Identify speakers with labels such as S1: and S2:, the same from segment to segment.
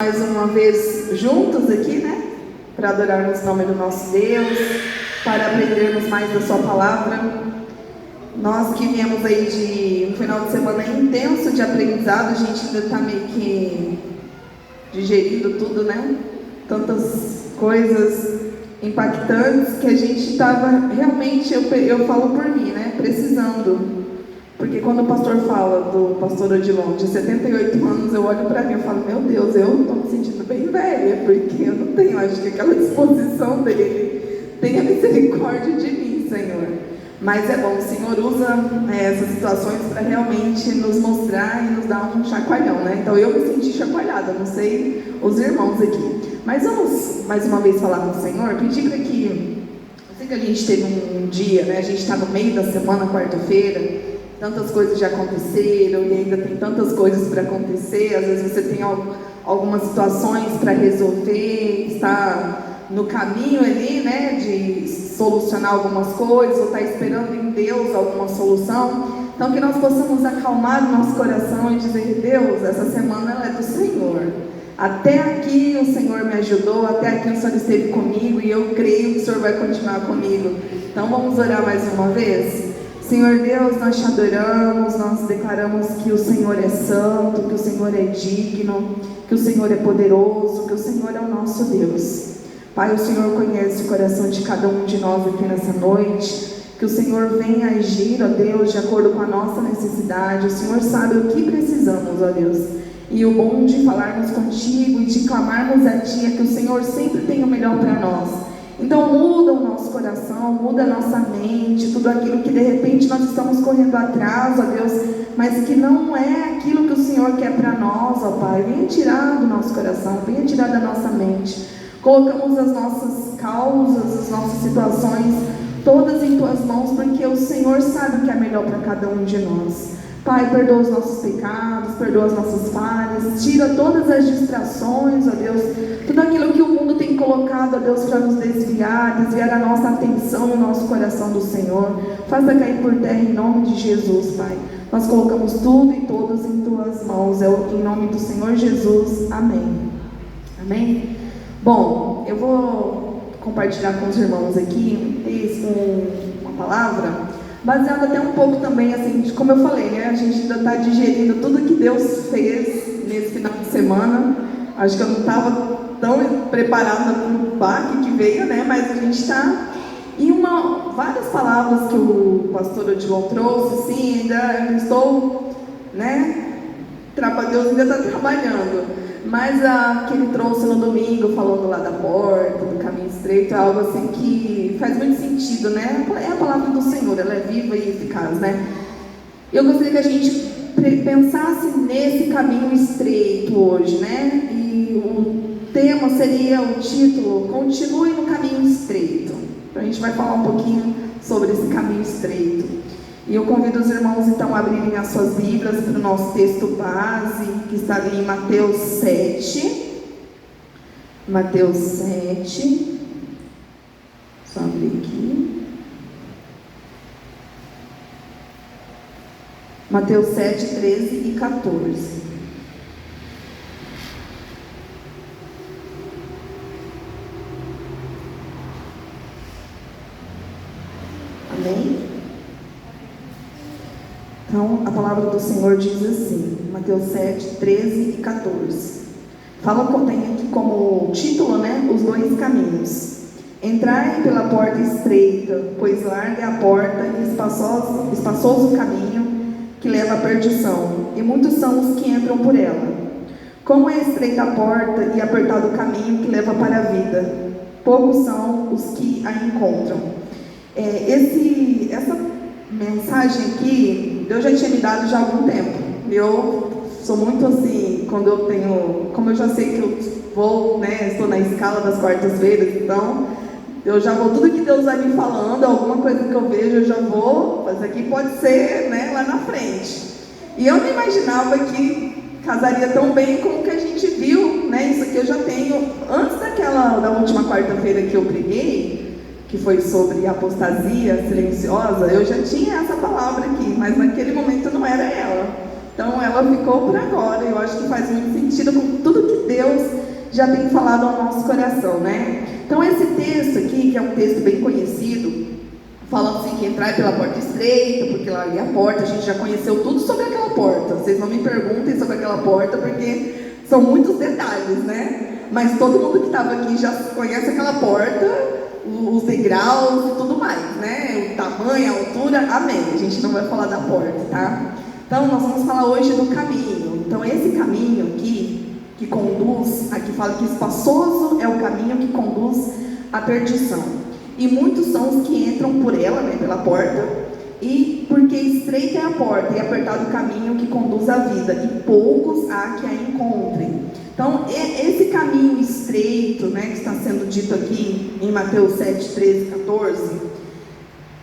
S1: Mais uma vez juntos aqui, né? Para adorarmos o nome do nosso Deus, para aprendermos mais da sua palavra. Nós que viemos aí de um final de semana intenso de aprendizado, a gente ainda está meio que digerindo tudo, né? Tantas coisas impactantes que a gente estava realmente, eu falo por mim, né? Precisando. Porque quando o pastor fala do pastor Odilon de 78 anos, eu olho para mim e falo, meu Deus, eu estou me sentindo bem velha, porque eu não tenho, acho que aquela disposição dele. Tenha misericórdia de mim, Senhor. Mas é bom, o Senhor usa essas situações para realmente nos mostrar e nos dar um chacoalhão, né? Então eu me senti chacoalhada, não sei os irmãos aqui. Mas vamos mais uma vez falar com o Senhor, pedir para que, eu sei que a gente teve um dia, né? A gente está no meio da semana, quarta-feira, tantas coisas já aconteceram e ainda tem tantas coisas para acontecer. Às vezes você tem algumas situações para resolver, está no caminho ali, né, de solucionar algumas coisas, ou está esperando em Deus alguma solução. Então que nós possamos acalmar o nosso coração e dizer, Deus, essa semana ela é do Senhor. Até aqui o Senhor me ajudou, até aqui o Senhor esteve comigo e eu creio que o Senhor vai continuar comigo. Então vamos orar mais uma vez? Senhor Deus, nós te adoramos, nós declaramos que o Senhor é santo, que o Senhor é digno, que o Senhor é poderoso, que o Senhor é o nosso Deus. Pai, o Senhor conhece o coração de cada um de nós aqui nessa noite, que o Senhor venha agir, ó Deus, de acordo com a nossa necessidade. O Senhor sabe o que precisamos, ó Deus. E o bom de falarmos contigo e de clamarmos a Ti é que o Senhor sempre tem o melhor para nós. Então muda o nosso coração, muda a nossa mente, tudo aquilo que de repente nós estamos correndo atrás, ó Deus, mas que não é aquilo que o Senhor quer para nós, ó Pai. Venha tirar do nosso coração, venha tirar da nossa mente. Colocamos as nossas causas, as nossas situações, todas em Tuas mãos, porque o Senhor sabe o que é melhor para cada um de nós. Pai, perdoa os nossos pecados, perdoa as nossas falhas, tira todas as distrações, ó Deus, tudo aquilo que o mundo tem colocado, ó Deus, para nos desviar a nossa atenção e o nosso coração do Senhor. Faça cair por terra em nome de Jesus, Pai. Nós colocamos tudo e todos em Tuas mãos, em nome do Senhor Jesus. Amém. Amém? Bom, eu vou compartilhar com os irmãos aqui uma palavra baseado até um pouco também, assim, de como eu falei, né? A gente ainda está digerindo tudo que Deus fez nesse final de semana. Acho que eu não estava tão preparada para o baque que veio, né? Mas a gente está... E várias palavras que o pastor Odilon trouxe, sim, ainda estou, né? Deus ainda está trabalhando. Mas a que ele trouxe no domingo, falando lá da porta, do caminho estreito, é algo assim que faz muito sentido, né? É a palavra do Senhor, ela é viva e eficaz, né? Eu gostaria que a gente pensasse nesse caminho estreito hoje, né? E o tema seria, o título, Continue no Caminho Estreito. Então a gente vai falar um pouquinho sobre esse caminho estreito. E eu convido os irmãos, então, a abrirem as suas Bíblias para o nosso texto base, que está ali em Mateus 7. Mateus 7. Só abrir aqui. Mateus 7, 13 e 14. Amém? Então, a palavra do Senhor diz assim, Mateus 7, 13 e 14. Tem aqui como título, né, os dois caminhos. Entrai pela porta estreita, pois larga é a porta e espaçoso o caminho que leva à perdição, e muitos são os que entram por ela. Como é estreita a porta e apertado o caminho que leva para a vida, poucos são os que a encontram. Essa mensagem aqui, Deus já tinha me dado já há algum tempo. Eu sou muito assim, como eu já sei que eu vou, né, estou na escala das quartas-feiras, então eu já vou, tudo que Deus vai me falando, alguma coisa que eu vejo, eu já vou, mas aqui pode ser, né, lá na frente. E eu não imaginava que casaria tão bem como que a gente viu, né, isso aqui eu já tenho, antes da última quarta-feira que eu preguei, que foi sobre apostasia silenciosa, eu já tinha essa palavra aqui, mas naquele momento não era ela. Então ela ficou por agora. Eu acho que faz muito sentido com tudo que Deus já tem falado ao nosso coração, né? Então esse texto aqui, que é um texto bem conhecido, fala assim que entrar pela porta estreita, porque lá ali é a porta, a gente já conheceu tudo sobre aquela porta. Vocês não me perguntem sobre aquela porta, porque são muitos detalhes, né? Mas todo mundo que estava aqui já conhece aquela porta, os degraus e tudo mais, né? O tamanho, a altura, amém. A gente não vai falar da porta, tá? Então nós vamos falar hoje do caminho. Então esse caminho aqui, que conduz, aqui fala que espaçoso é o caminho que conduz à perdição. E muitos são os que entram por ela, né, pela porta, e porque estreita é a porta e apertado o caminho que conduz à vida, e poucos há que a encontrem. Então, esse caminho estreito, né, que está sendo dito aqui em Mateus 7, 13, 14,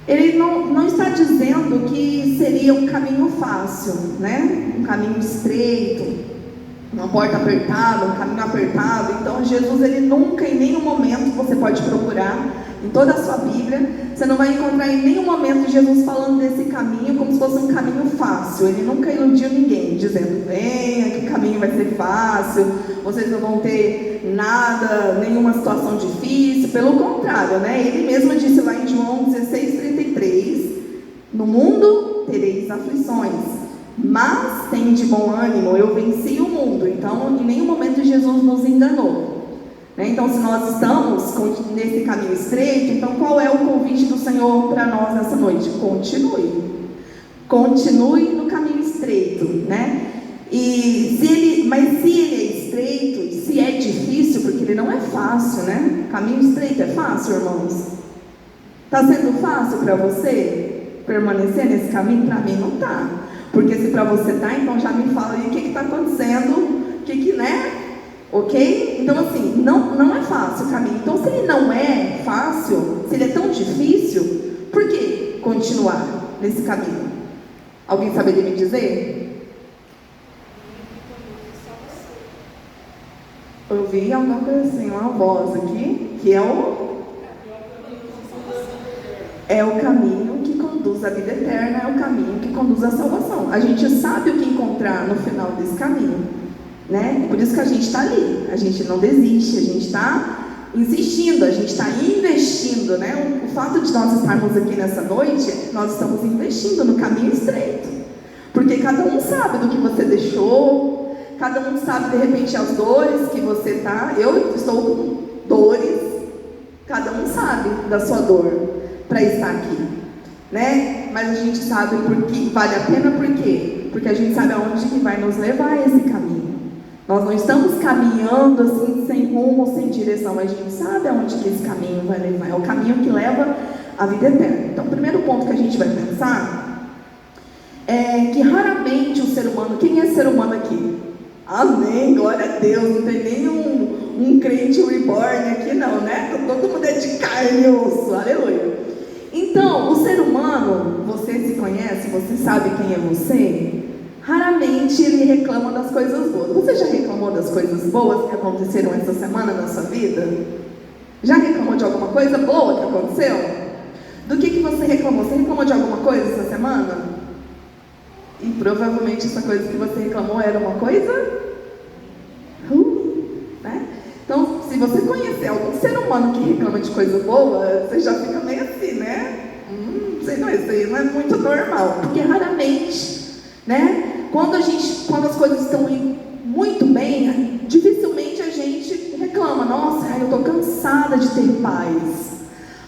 S1: ele não está dizendo que seria um caminho fácil, né, um caminho estreito, uma porta apertada, um caminho apertado. Então Jesus, ele nunca, em nenhum momento, você pode procurar em toda a sua Bíblia, você não vai encontrar em nenhum momento Jesus falando desse caminho como se fosse um caminho fácil. Ele nunca iludiu ninguém, dizendo, venha que o caminho vai ser fácil, vocês não vão ter nada, nenhuma situação difícil. Pelo contrário, né? Ele mesmo disse lá em João 16:33, no mundo tereis aflições, mas tem de bom ânimo, eu venci o mundo. Então, em nenhum momento Jesus nos enganou, né? Então, se nós estamos nesse caminho estreito, então qual é o convite do Senhor para nós nessa noite? Continue no caminho estreito, né? Mas se ele é estreito, se é difícil, porque ele não é fácil, né? Caminho estreito é fácil, irmãos? Está sendo fácil para você permanecer nesse caminho? Para mim não está. Porque se para você tá, então já me fala aí o que está acontecendo, né? Ok? Então assim, não é fácil o caminho. Então se ele não é fácil, se ele é tão difícil, por que continuar nesse caminho? Alguém saberia me dizer? Eu ouvi alguma coisa assim, uma voz aqui, que é o caminho que conduz à vida eterna, é o caminho que conduz à salvação. A gente sabe o que encontrar no final desse caminho, né? Por isso que a gente está ali, a gente não desiste, a gente está insistindo, a gente está investindo, né? O fato de nós estarmos aqui nessa noite, nós estamos investindo no caminho estreito, porque cada um sabe do que você deixou, cada um sabe de repente as dores que você está. Eu estou com dores, cada um sabe da sua dor para estar aqui, né? Mas a gente sabe porque vale a pena, por quê? Porque a gente sabe aonde que vai nos levar esse caminho. Nós não estamos caminhando assim, sem rumo, sem direção, a gente sabe aonde que esse caminho vai levar, é o caminho que leva à vida eterna. Então o primeiro ponto que a gente vai pensar é que raramente o ser humano, quem é ser humano aqui? Amém, glória a Deus, não tem nenhum crente reborn aqui não, né? Todo mundo é de carne e osso, aleluia. Então, o ser humano, você se conhece, você sabe quem é você, raramente ele reclama das coisas boas. Você já reclamou das coisas boas que aconteceram essa semana na sua vida? Já reclamou de alguma coisa boa que aconteceu? Do que você reclamou? Você reclamou de alguma coisa essa semana? E provavelmente essa coisa que você reclamou era uma coisa né? Então, se você conhecer algum ser humano que reclama de coisa boa, você já fica meio assim, né? Sei não, isso aí não é muito normal, porque raramente, né? Quando as coisas estão indo muito bem, dificilmente a gente reclama. Nossa, eu estou cansada de ter paz.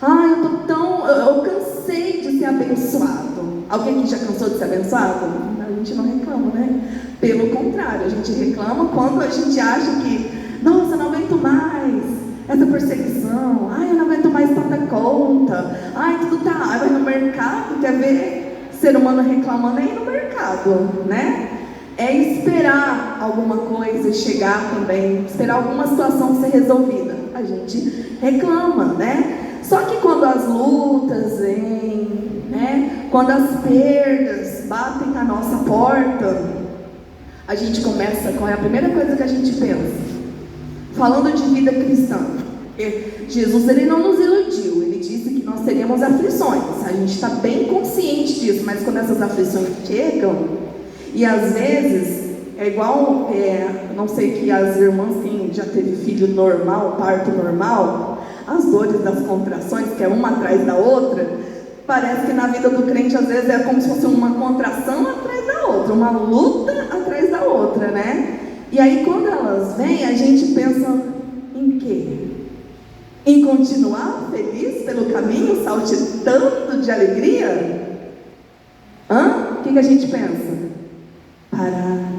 S1: Eu cansei de ser abençoado. Alguém aqui já cansou de ser abençoado? A gente não reclama, né? Pelo contrário, a gente reclama quando a gente acha que, nossa, eu não aguento mais essa perseguição, eu não aguento mais tanta conta, tudo tá, vai no mercado, quer ver ser humano reclamando, é ir no mercado, né? É esperar alguma coisa chegar também, esperar alguma situação ser resolvida, a gente reclama, né? Só que quando as lutas vêm, né? Quando as perdas batem na nossa porta, a gente começa, qual é a primeira coisa que a gente pensa? Falando de vida cristã, Jesus, ele não nos iludiu, ele disse que nós teríamos aflições, a gente está bem consciente disso, mas quando essas aflições chegam, e às vezes, é igual Não sei que as irmãs, quem já teve filho normal, parto normal, as dores das contrações, que é uma atrás da outra, parece que na vida do crente às vezes é como se fosse uma contração atrás da outra, uma luta atrás da outra, né? E aí quando elas vêm, a gente pensa em quê? Em continuar feliz pelo caminho, saltitando de alegria? O que a gente pensa? Parar,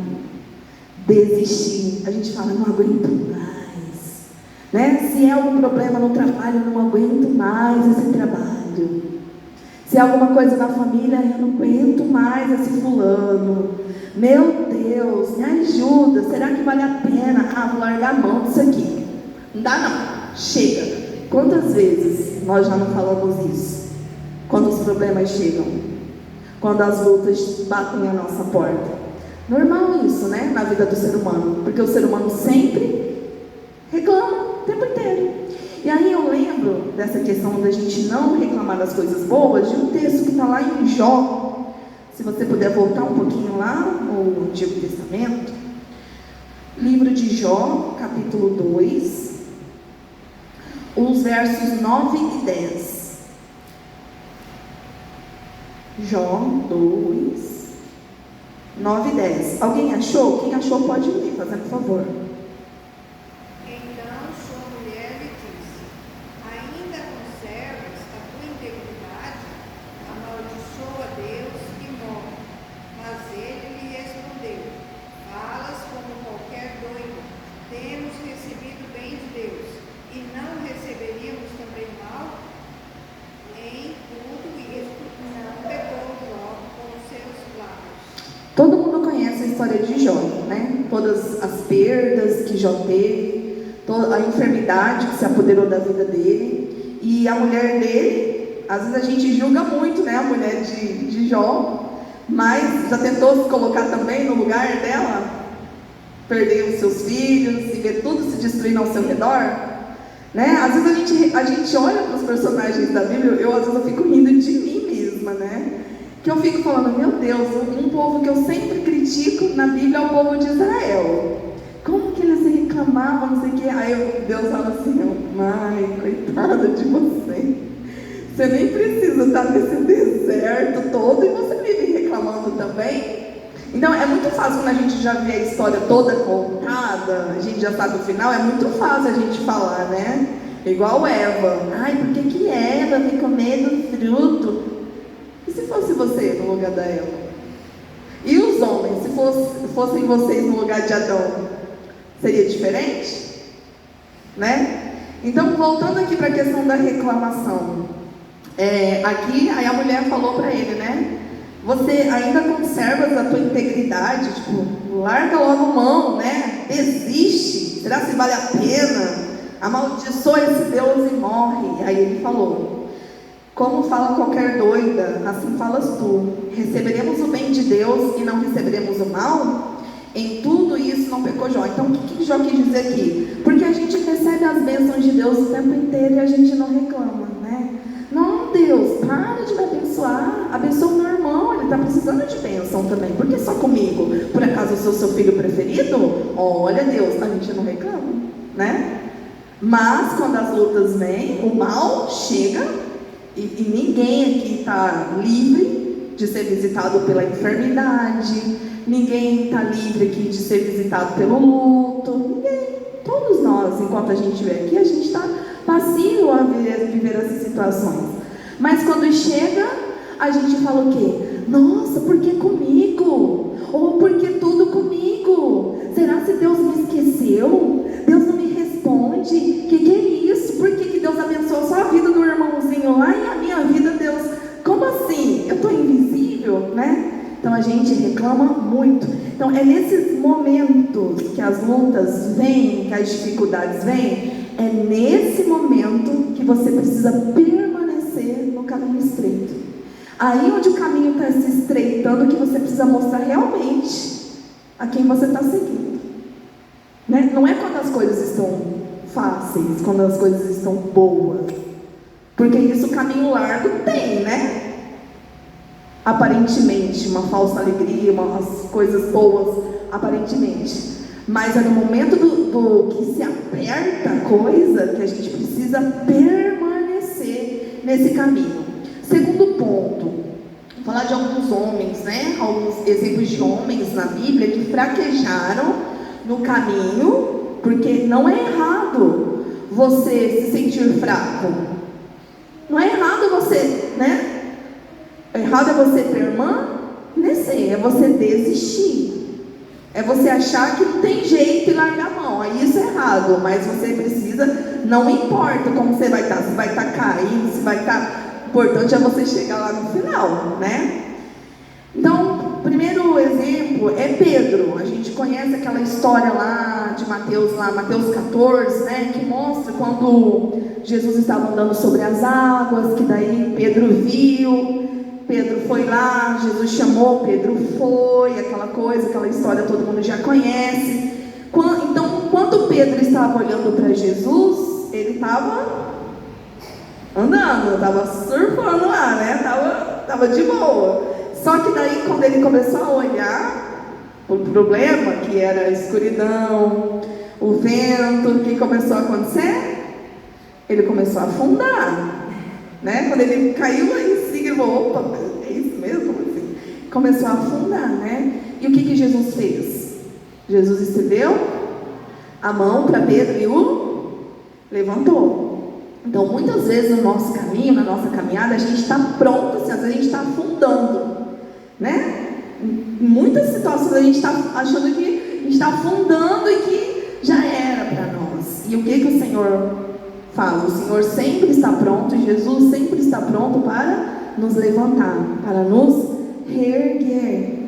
S1: desistir. A gente fala, não aguento mais, né? Se é algum problema no trabalho, não aguento mais esse trabalho. Se é alguma coisa na família, eu não aguento mais esse fulano. Meu Deus, me ajuda, será que vale a pena? Vou largar a mão disso aqui. Não dá não, chega. Quantas vezes nós já não falamos isso? Quando os problemas chegam, quando as lutas batem a nossa porta. Normal isso, né? Na vida do ser humano, porque o ser humano sempre reclama o tempo inteiro. E aí eu lembro dessa questão da gente não reclamar das coisas boas, de um texto que está lá em Jó. Se você puder voltar um pouquinho lá no Antigo Testamento, livro de Jó, capítulo 2, os versos 9 e 10. Jó 2, 9 e 10. Alguém achou? Quem achou pode ler, fazendo favor.
S2: Então sua mulher lhe disse: ainda conservas a tua integridade? Amaldiçoa Deus e morre. Mas ele lhe respondeu: falas como qualquer doido. Temos recebido bem de Deus, e não receberíamos também mal? Em tudo isso não pecou Jó com os seus lábios.
S1: Todo mundo conhece a história de Jó, né? Todas as perdas que Jó teve, toda a enfermidade que se apoderou da vida dele. E a mulher dele, às vezes a gente julga muito, né? A mulher de Jó, mas já tentou se colocar também no lugar dela? Perder os seus filhos e ver tudo se destruindo ao seu redor? Né? Às vezes a gente olha para os personagens da Bíblia, às vezes eu fico rindo de mim mesma, né? Que eu fico falando, meu Deus, um povo que eu sempre critico na Bíblia é o povo de Israel. Como que eles reclamavam, não sei o que. Aí Deus fala assim, mãe, coitada de você. Você nem precisa estar nesse deserto todo e você vive reclamando também. Então é muito fácil quando a gente já vê a história toda contada, a gente já sabe o final, é muito fácil a gente falar, né? Igual Eva. Por que Eva me comer do fruto? E se fosse você no lugar da Eva? E os homens, se fossem vocês no lugar de Adão, seria diferente? Né? Então, voltando aqui para a questão da reclamação. Aqui, aí a mulher falou para ele, né? Você ainda conservas a tua integridade? Tipo, larga logo mão, né? Desiste. Será que vale a pena? Amaldiçoa esse Deus e morre. Aí ele falou: como fala qualquer doida, assim falas tu. Receberemos o bem de Deus e não receberemos o mal? Em tudo isso não pecou Jó. Então o que Jó quis dizer aqui? Porque a gente recebe as bênçãos de Deus o tempo inteiro e a gente não reclama, né? Não, Deus, para de me abençoar. Abençoa o meu irmão, ele está precisando de bênção também. Por que só comigo? Por acaso eu sou seu filho preferido? Olha, Deus, a gente não reclama, né? Mas quando as lutas vêm, o mal chega e ninguém aqui está livre de ser visitado pela enfermidade, ninguém está livre aqui de ser visitado pelo luto, ninguém. Todos nós, enquanto a gente estiver aqui, a gente está passivo a viver essas situações. Mas quando chega, a gente fala o quê? Nossa, por que comigo? Ou por que tudo comigo? Será que Deus me esqueceu? Deus não me responde? Que é isso? Por que Deus abençoou só a vida do irmãozinho lá e a minha vida, Deus? Como assim? Eu estou invisível, né? Então a gente reclama muito. Então é nesses momentos que as lutas vêm, que as dificuldades vêm, é nesse momento que você precisa permanecer no caminho estreito. Aí onde o caminho está se estreitando, que você precisa mostrar realmente a quem você está seguindo, né? Não é quando as coisas estão fáceis, quando as coisas estão boas, porque isso o caminho largo tem, né? Aparentemente, uma falsa alegria, umas coisas boas, aparentemente. Mas é no momento do que se aperta a coisa que a gente precisa permanecer nesse caminho. Segundo ponto, vou falar de alguns homens, né? Alguns exemplos de homens na Bíblia que fraquejaram no caminho, porque não é errado você se sentir fraco. Não é errado você, né? Errado é você permanecer, é você desistir. É você achar que não tem jeito e largar a mão. Aí isso é errado, mas você precisa, não importa como você vai estar, se vai estar caindo, se vai estar... O importante é você chegar lá no final, né? Então, o primeiro exemplo é Pedro. A gente conhece aquela história lá de Mateus 14, né? Que mostra quando Jesus estava andando sobre as águas, que daí Pedro viu, Pedro foi lá, Jesus chamou, Pedro foi, aquela coisa, aquela história todo mundo já conhece. Então, enquanto Pedro estava olhando para Jesus, ele estava andando, estava surfando lá, né? Tava de boa. Só que daí, quando ele começou a olhar o problema, que era a escuridão, o vento, o que começou a acontecer? Ele começou a afundar, né? Quando ele caiu lá em si, ele falou, opa, é isso mesmo? Assim? Começou a afundar, né? E o que Jesus fez? Jesus estendeu a mão para Pedro e o levantou. Então, muitas vezes no nosso caminho, na nossa caminhada, a gente está pronto, assim, às vezes a gente está afundando, né? Em muitas situações a gente está achando que a gente está afundando e que já era para nós. E o que o Senhor faz? O Senhor sempre está pronto, e Jesus sempre está pronto para nos levantar, para nos reerguer.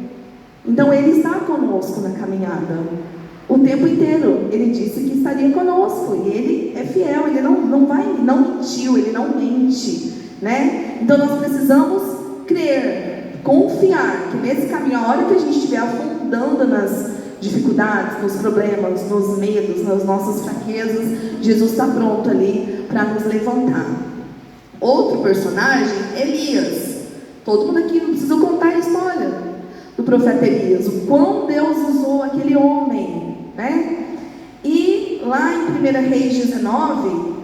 S1: Então, Ele está conosco na caminhada o tempo inteiro. Ele disse que estaria conosco, e Ele é fiel, Ele não mentiu, Ele não mente, né? Então nós precisamos crer, confiar que nesse caminho, a hora que a gente estiver afundando nas dificuldades, nos problemas, nos medos, nas nossas fraquezas, Jesus está pronto ali para nos levantar. Outro personagem, Elias. Todo mundo aqui não precisa contar a história do profeta Elias, o quão Deus usou aquele homem, né? E lá em 1 Reis 19,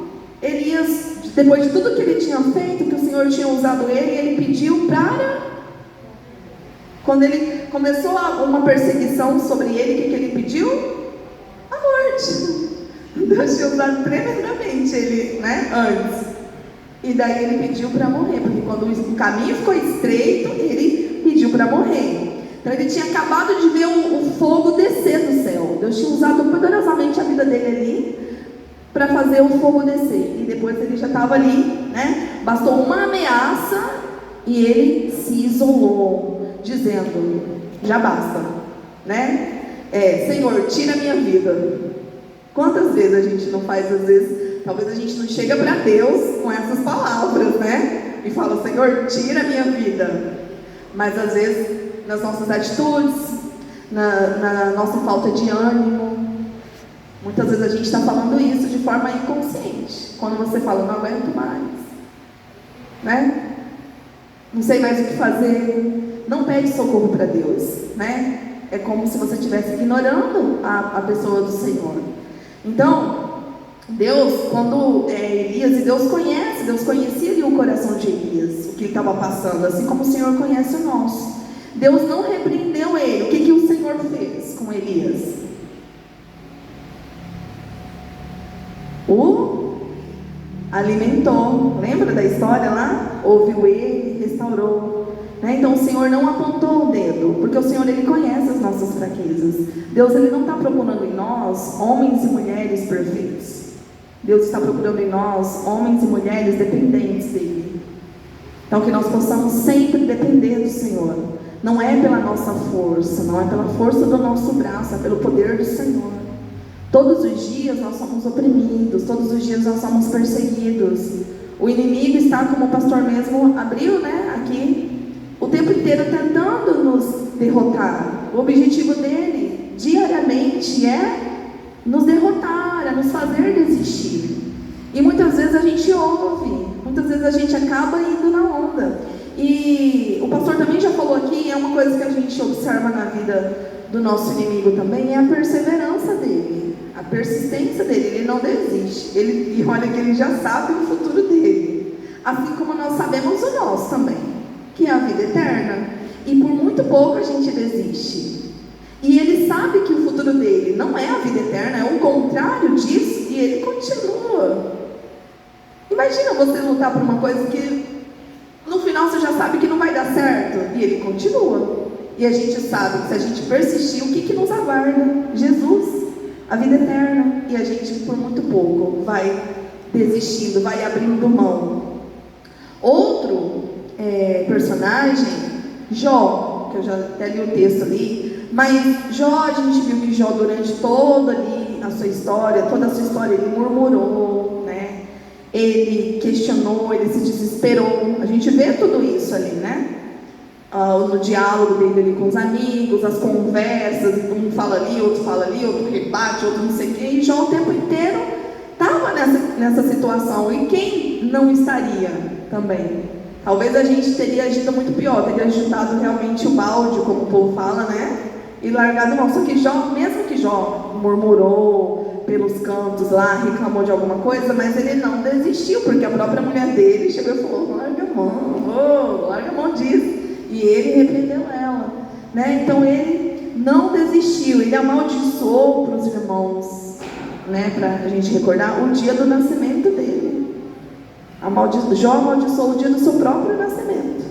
S1: Elias, depois de tudo que ele tinha feito, que o Senhor tinha usado ele pediu para... Quando ele começou uma perseguição sobre ele, o que ele pediu? A morte. Deus tinha usado tremendamente ele, né? Antes. E daí ele pediu para morrer, porque quando o caminho ficou estreito, ele pediu para morrer. Então ele tinha acabado de ver o fogo descer do céu. Deus tinha usado poderosamente a vida dele ali para fazer o fogo descer. E depois ele já estava ali, né? Bastou uma ameaça e ele se isolou, dizendo, já basta, né? Senhor, tira a minha vida. Quantas vezes a gente não faz, às vezes, talvez a gente não chega para Deus com essas palavras, né? E fala, Senhor, tira a minha vida. Mas às vezes, nas nossas atitudes, na nossa falta de ânimo, muitas vezes a gente está falando isso de forma inconsciente. Quando você fala, não aguento mais, né? Não sei mais o que fazer. Não pede socorro para Deus, né? É como se você estivesse ignorando a pessoa do Senhor. Então, Deus, quando Elias, e Deus conhecia ali o coração de Elias, o que ele estava passando, assim como o Senhor conhece o nosso. Deus não repreendeu ele. O que o Senhor fez com Elias? O alimentou. Lembra da história lá? Ouviu ele, restaurou. Né? Então o Senhor não apontou o dedo, porque o Senhor ele conhece as nossas fraquezas. Deus ele não está procurando em nós homens e mulheres perfeitos. Deus está procurando em nós homens e mulheres dependentes dele. Então que nós possamos sempre depender do Senhor. Não é pela nossa força, não é pela força do nosso braço, é pelo poder do Senhor. Todos os dias nós somos oprimidos, todos os dias nós somos perseguidos. O inimigo está, como o pastor mesmo abriu, né, aqui, o tempo inteiro tentando nos derrotar. O objetivo dele, diariamente, é nos derrotar, é nos fazer desistir. E muitas vezes a gente ouve, muitas vezes a gente acaba indo na onda. E o pastor também já falou aqui, é uma coisa que a gente observa na vida do nosso inimigo também é a perseverança dele, a persistência dele. Ele não desiste. E olha que ele já sabe o futuro dele, assim como nós sabemos o nosso também, que é a vida eterna. E por muito pouco a gente desiste. E ele sabe que o futuro dele não é a vida eterna, é o contrário disso, e ele continua. Imagina você lutar por uma coisa que no final você já sabe que não vai dar certo, e ele continua. E a gente sabe que se a gente persistir, o que nos aguarda? Jesus, a vida eterna. E a gente, por muito pouco, vai desistindo, vai abrindo mão. Outro personagem, Jó, que eu já até li o texto ali, mas Jó, a gente viu que Jó, durante toda ali a sua história, ele murmurou, né? Ele questionou, ele se desesperou. A gente vê tudo isso ali, né? No diálogo dele ali com os amigos, as conversas, um fala ali, outro rebate, outro não sei o quê, e Jó o tempo inteiro estava nessa situação. E quem não estaria também? Talvez a gente teria agido muito pior, teria chutado realmente o balde, como o povo fala, né? E largado mão. Só que Jó, mesmo que Jó murmurou pelos cantos lá, reclamou de alguma coisa, mas ele não desistiu, porque a própria mulher dele chegou e falou: larga a mão disso. E ele repreendeu ela, né? Então ele não desistiu, ele amaldiçoou para os irmãos, né? Para a gente recordar o dia do nascimento dele. Jó amaldiçoou o dia do seu próprio nascimento,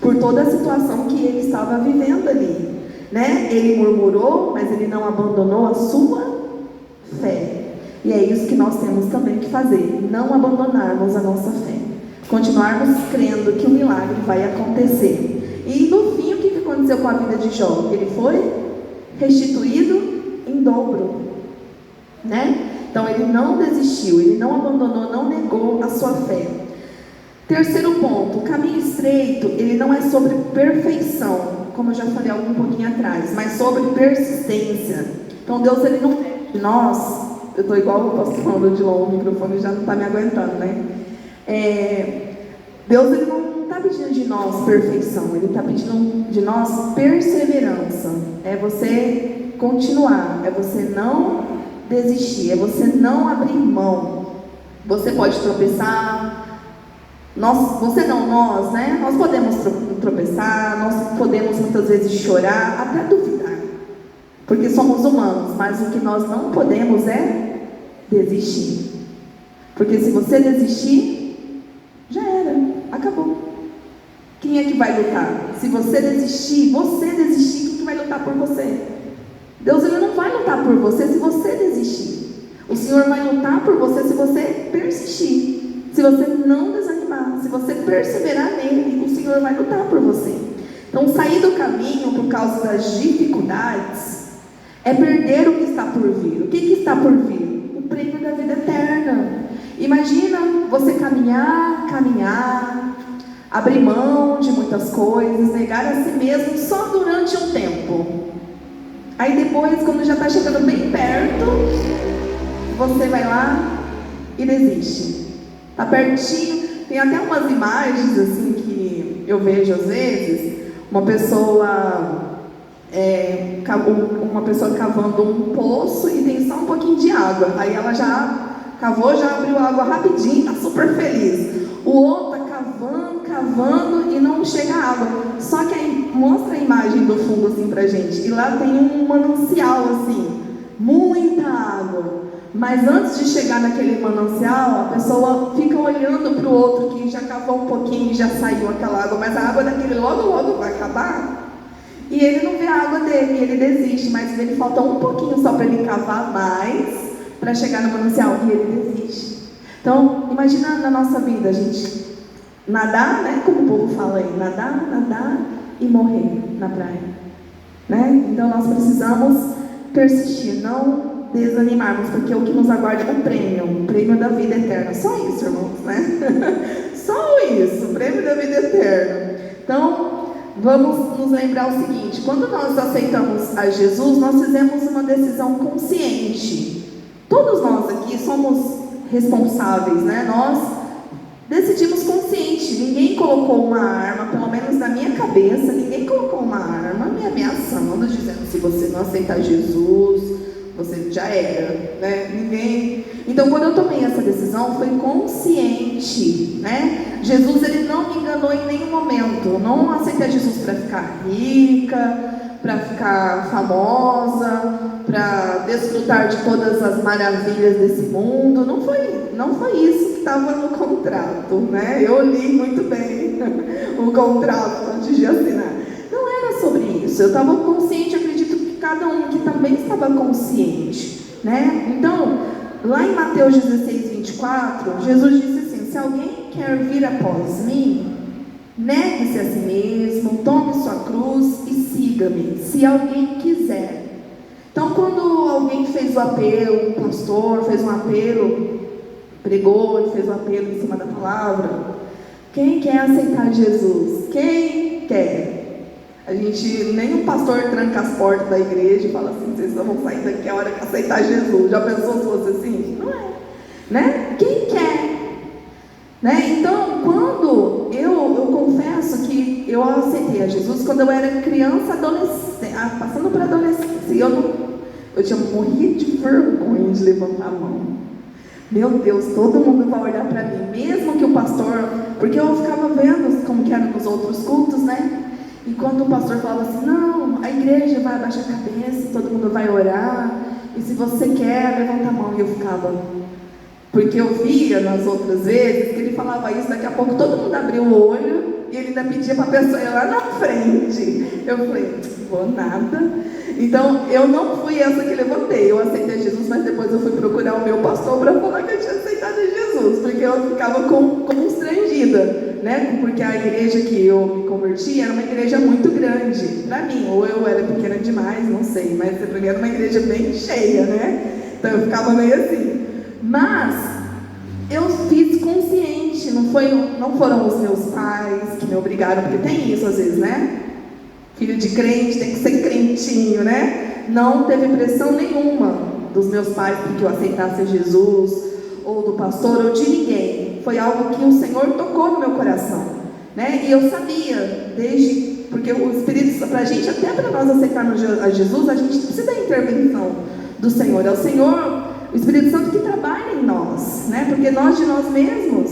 S1: por toda a situação que ele estava vivendo ali, né? Ele murmurou, mas ele não abandonou a sua fé. E é isso que nós temos também que fazer, não abandonarmos a nossa fé, continuarmos crendo que o milagre vai acontecer. E no fim, o que aconteceu com a vida de Jó? Ele foi restituído em dobro, né? Então ele não desistiu, ele não abandonou, não negou a sua fé. Terceiro ponto, o caminho estreito, ele não é sobre perfeição, como eu já falei um pouquinho atrás, mas sobre persistência. Então Deus, ele não pede de nós, eu estou igual o pastor Odilon, o microfone já não está me aguentando, né? Deus, ele não está pedindo de nós perfeição, ele está pedindo de nós perseverança. É você continuar, é você não desistir, é você não abrir mão. Você pode tropeçar, nós, né? Nós podemos tropeçar, nós podemos muitas vezes chorar, até duvidar, porque somos humanos, mas o que nós não podemos é desistir. Porque se você desistir, já era, acabou. Quem é que vai lutar? Se você desistir, quem que vai lutar por você? Deus, ele não vai lutar por você se você desistir. O Senhor vai lutar por você se você persistir, se você não desanimar, se você perseverar nele, o Senhor vai lutar por você. Então, sair do caminho por causa das dificuldades é perder o que está por vir. O que está por vir? O prêmio da vida eterna. Imagina você caminhar, abrir mão de muitas coisas, negar a si mesmo só durante um tempo. Aí depois, quando já está chegando bem perto, você vai lá e desiste. Está pertinho. Tem até umas imagens assim que eu vejo às vezes, uma pessoa cavando um poço e tem só um pouquinho de água. Aí ela já cavou, já abriu a água rapidinho, está super feliz. O outro está cavando e não chega a água. Só que aí mostra a imagem do fundo assim pra gente. E lá tem um manancial assim, muita água. Mas antes de chegar naquele manancial, a pessoa fica olhando para o outro que já cavou um pouquinho e já saiu aquela água. Mas a água daquele logo vai acabar. E ele não vê a água dele, ele desiste. Mas ele falta um pouquinho só para ele cavar mais, para chegar no manancial, e ele desiste. Então, imagina na nossa vida, a gente nadar, né? Como o povo fala aí, nadar e morrer na praia, né? Então nós precisamos persistir, não desanimarmos, porque o que nos aguarda é o prêmio da vida eterna. Só isso, irmãos, né? Só isso, o prêmio da vida eterna. Então, vamos nos lembrar o seguinte: quando nós aceitamos a Jesus, nós fizemos uma decisão consciente. Todos nós aqui somos responsáveis, né? Nós decidimos consciente, ninguém colocou uma arma, pelo menos na minha cabeça, ninguém colocou uma arma me ameaçando, dizendo: se você não aceitar Jesus, você já era, né? Ninguém. Então, quando eu tomei essa decisão, foi consciente, né? Jesus, ele não me enganou em nenhum momento. Eu não aceitei Jesus para ficar rica, para ficar famosa, para desfrutar de todas as maravilhas desse mundo. Não foi isso que estava no contrato, né? Eu li muito bem o contrato antes de assinar. Não era sobre isso. Eu estava consciente, acredito que cada um que também estava consciente, né? Então, lá em Mateus 16, 24, Jesus disse assim: se alguém quer vir após mim, negue-se a si mesmo, tome sua cruz e siga-me, se alguém quiser. Então, quando alguém fez o apelo, um pastor fez um apelo, pregou e fez um apelo em cima da palavra, quem quer aceitar Jesus? Quem quer? A gente, nenhum pastor tranca as portas da igreja e fala assim: vocês não vão sair daqui a hora que aceitar Jesus. Já pensou se fosse assim? Não é, né? Quem quer? Né? Então, quando eu confesso que eu aceitei a Jesus quando eu era criança, adolescente, passando para adolescência, e eu tinha morrido de vergonha de levantar a mão. Meu Deus, todo mundo vai olhar para mim, mesmo que o pastor, porque eu ficava vendo como que era nos outros cultos, né? E quando o pastor falava assim: não, a igreja vai abaixar a cabeça, todo mundo vai orar, e se você quer, levanta a mão. E eu ficava, porque eu via nas outras vezes que ele falava isso, daqui a pouco todo mundo abriu o olho e ele ainda pedia para a pessoa ir lá na frente. Eu falei: vou nada. Então, eu não fui essa que levantei. Eu aceitei Jesus, mas depois eu fui procurar o meu pastor para falar que eu tinha aceitado Jesus, porque eu ficava constrangida, né? Porque a igreja que eu me converti era uma igreja muito grande para mim, ou eu era pequena demais, não sei, mas para mim era uma igreja bem cheia, né? Então eu ficava meio assim. Mas eu fiz consciente, não foram os meus pais que me obrigaram, porque tem isso às vezes, né? Filho de crente tem que ser crentinho, né? Não teve pressão nenhuma dos meus pais para que eu aceitasse Jesus, ou do pastor, ou de ninguém. Foi algo que o Senhor tocou no meu coração, né? E eu sabia, porque o Espírito, para a gente, até para nós aceitarmos a Jesus, a gente precisa da intervenção do Senhor. É o Senhor, o Espírito Santo, que trabalha em nós, né? Porque nós de nós mesmos.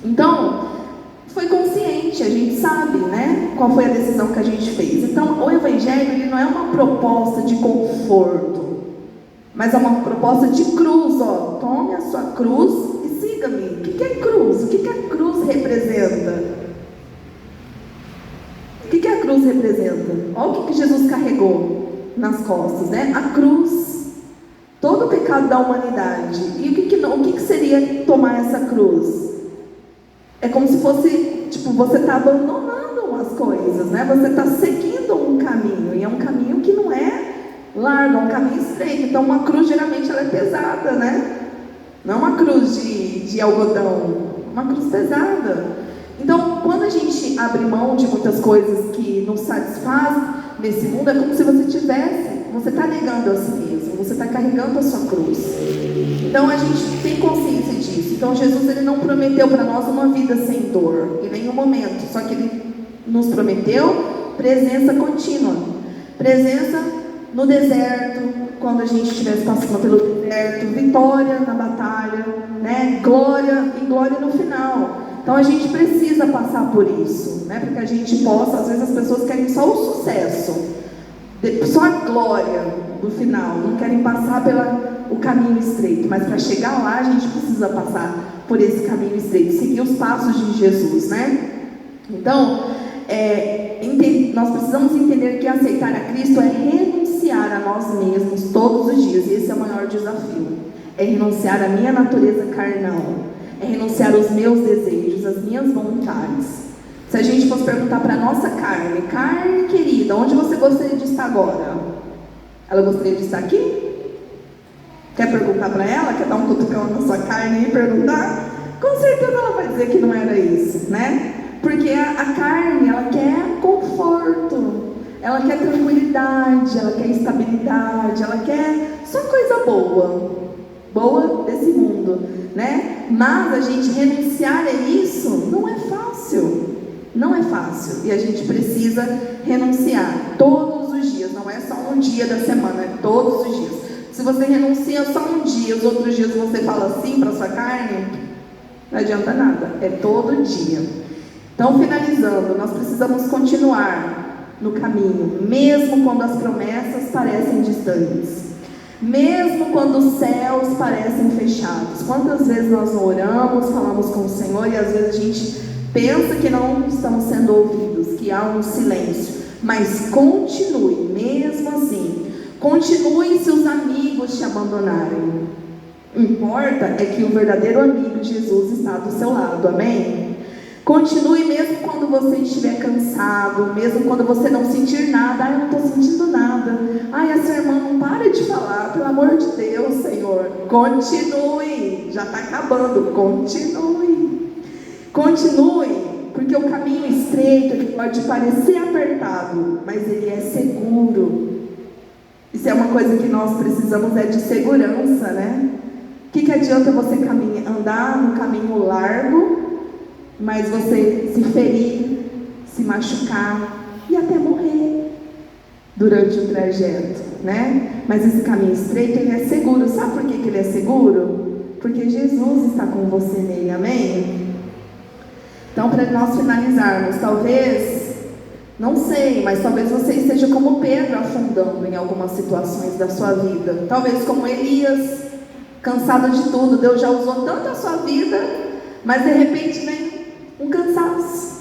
S1: Então, foi consciente, a gente sabe, né? Qual foi a decisão que a gente fez. Então, o Evangelho, ele não é uma proposta de conforto, mas é uma proposta de cruz, ó. Tome a sua cruz e siga-me. O que é cruz? O que a cruz representa? O que a cruz representa? Olha o que Jesus carregou nas costas, né? A cruz, todo o pecado da humanidade. E o que seria tomar essa cruz? É como se fosse, tipo, você está abandonando umas coisas, né? Você está seguindo um caminho, e é um caminho que não é largo, é um caminho estreito. Então, uma cruz, geralmente, ela é pesada, né? Não é uma cruz de algodão, uma cruz pesada. Então, quando a gente abre mão de muitas coisas que nos satisfaz nesse mundo, é como se você está negando a si mesmo, você está carregando a sua cruz. Então, a gente tem consciência disso. Então, Jesus, ele não prometeu para nós uma vida sem dor, em nenhum momento. Só que ele nos prometeu presença contínua. Presença no deserto, quando a gente estivesse passando pelo deserto, vitória na batalha, né? Glória e glória no final. Então a gente precisa passar por isso, né? Para que a gente possa, às vezes as pessoas querem só o sucesso, só a glória do final, não querem passar pelo caminho estreito, mas para chegar lá a gente precisa passar por esse caminho estreito, seguir os passos de Jesus, né? Então, nós precisamos entender que aceitar a Cristo é renunciar a nós mesmos todos os dias, e esse é o maior desafio. É renunciar à minha natureza carnal, é renunciar aos meus desejos, às minhas vontades. Se a gente fosse perguntar para a nossa carne querida, onde você gostaria de estar agora? Ela gostaria de estar aqui? Quer perguntar para ela? Quer dar um cutucão na sua carne e perguntar? Com certeza ela vai dizer que não era isso, né? Porque a carne, ela quer conforto, ela quer tranquilidade, ela quer estabilidade, ela quer só coisa boa desse mundo, né? Mas a gente renunciar a isso não é fácil. fácil. Não é fácil. E a gente precisa renunciar todos os dias. Não é só um dia da semana, é todos os dias. Se você renuncia só um dia, os outros dias você fala sim para sua carne, não adianta nada. É todo dia. Então, finalizando, nós precisamos continuar no caminho, mesmo quando as promessas parecem distantes. Mesmo quando os céus parecem fechados. Quantas vezes nós não oramos, falamos com o Senhor e às vezes a gente pensa que não estamos sendo ouvidos, que há um silêncio. Mas continue, mesmo assim. Continue se os amigos te abandonarem. O que importa é que o verdadeiro amigo Jesus está do seu lado, amém? Continue mesmo quando você estiver cansado, mesmo quando você não sentir nada. Ai, eu não estou sentindo nada. Ai, essa irmã não para de falar, pelo amor de Deus, Senhor. Continue, já está acabando, continue. Continue, porque o caminho estreito, ele pode parecer apertado, mas ele é seguro. Isso é uma coisa que nós precisamos, é de segurança, né? O que adianta você andar no caminho largo, mas você se ferir, se machucar e até morrer durante o trajeto, né? Mas esse caminho estreito, ele é seguro. Sabe por que ele é seguro? Porque Jesus está com você nele, amém? Então, para nós finalizarmos, talvez, não sei, mas talvez você esteja como Pedro, afundando em algumas situações da sua vida. Talvez como Elias, cansado de tudo. Deus já usou tanto a sua vida, mas de repente vem um cansaço.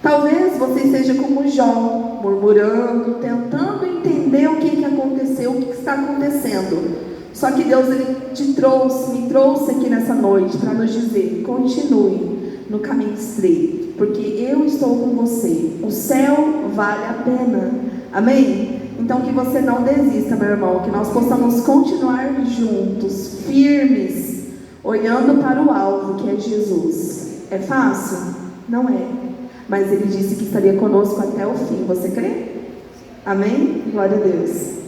S1: Talvez você esteja como Jó, murmurando, tentando entender o que aconteceu, o que está acontecendo. Só que Deus, ele me trouxe aqui nessa noite para nos dizer: continue no caminho estreito, porque eu estou com você. O céu vale a pena, amém? Então que você não desista, meu irmão, que nós possamos continuar juntos, firmes, olhando para o alvo, que é Jesus. É fácil? Não é. Mas ele disse que estaria conosco até o fim. Você crê? Amém? Glória a Deus.